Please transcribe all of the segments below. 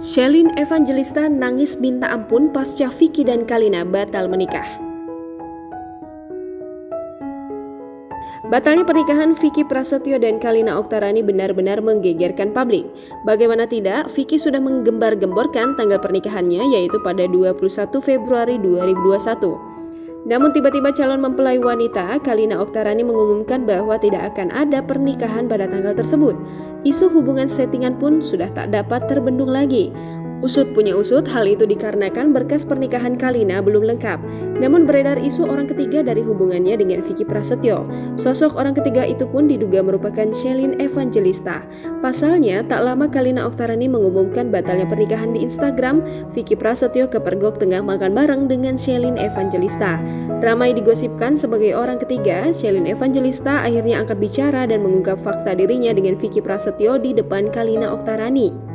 Shelin Evangelista nangis minta ampun pasca Vicky dan Kalina batal menikah. Batalnya pernikahan Vicky Prasetyo dan Kalina Oktarani benar-benar menggegerkan publik. Bagaimana tidak, Vicky sudah menggembar-gemborkan tanggal pernikahannya yaitu pada 21 Februari 2021. Namun tiba-tiba calon mempelai wanita Kalina Oktarani mengumumkan bahwa tidak akan ada pernikahan pada tanggal tersebut. Isu hubungan settingan pun sudah tak dapat terbendung lagi. Usut punya usut, hal itu dikarenakan berkas pernikahan Kalina belum lengkap. Namun beredar isu orang ketiga dari hubungannya dengan Vicky Prasetyo. Sosok orang ketiga itu pun diduga merupakan Shelin Evangelista. Pasalnya, tak lama Kalina Oktarani mengumumkan batalnya pernikahan di Instagram, Vicky Prasetyo kepergok tengah makan bareng dengan Shelin Evangelista. Ramai digosipkan sebagai orang ketiga, Shelin Evangelista akhirnya angkat bicara dan mengungkap fakta dirinya dengan Vicky Prasetyo di depan Kalina Oktarani.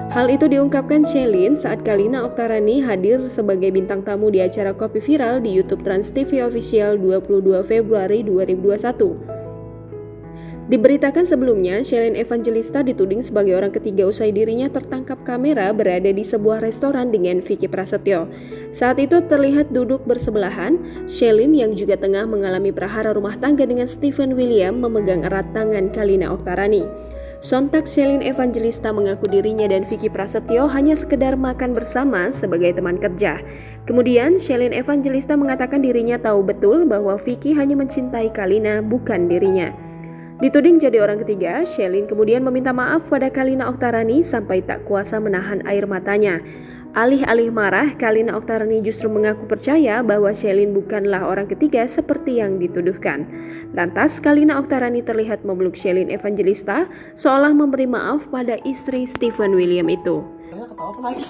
Hal itu diungkapkan Shelin saat Kalina Oktarani hadir sebagai bintang tamu di acara Kopi Viral di YouTube Trans TV Official 22 Februari 2021. Diberitakan sebelumnya, Shelin Evangelista dituding sebagai orang ketiga usai dirinya tertangkap kamera berada di sebuah restoran dengan Vicky Prasetyo. Saat itu terlihat duduk bersebelahan, Shelin yang juga tengah mengalami prahara rumah tangga dengan Stephen William memegang erat tangan Kalina Oktarani. Sontak Shelin Evangelista mengaku dirinya dan Vicky Prasetyo hanya sekedar makan bersama sebagai teman kerja. Kemudian Shelin Evangelista mengatakan dirinya tahu betul bahwa Vicky hanya mencintai Kalina, bukan dirinya. Dituding jadi orang ketiga, Shelin kemudian meminta maaf pada Kalina Oktarani sampai tak kuasa menahan air matanya. Alih-alih marah, Kalina Oktarani justru mengaku percaya bahwa Shelin bukanlah orang ketiga seperti yang dituduhkan. Lantas, Kalina Oktarani terlihat memeluk Shelin Evangelista seolah memberi maaf pada istri Stephen William itu. Ketawa apa lagi?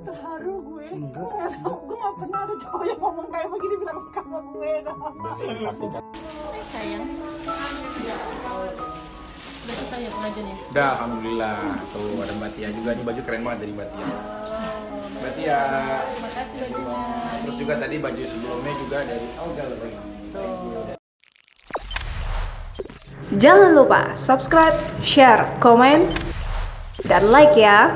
Terharu gue. Gue gak pernah ada cowok yang ngomong kayak begini bilang suka sama gue. Sayang. Udah selesai ya pengajiannya? Udah, alhamdulillah. Tuh ada Mbak Tia juga nih, baju keren banget dari Mbak Tia. Mbak Tia. Terima kasih bajunya. Terus juga tadi baju sebelumnya juga dari Gallery. Jangan lupa subscribe, share, komen, dan like ya.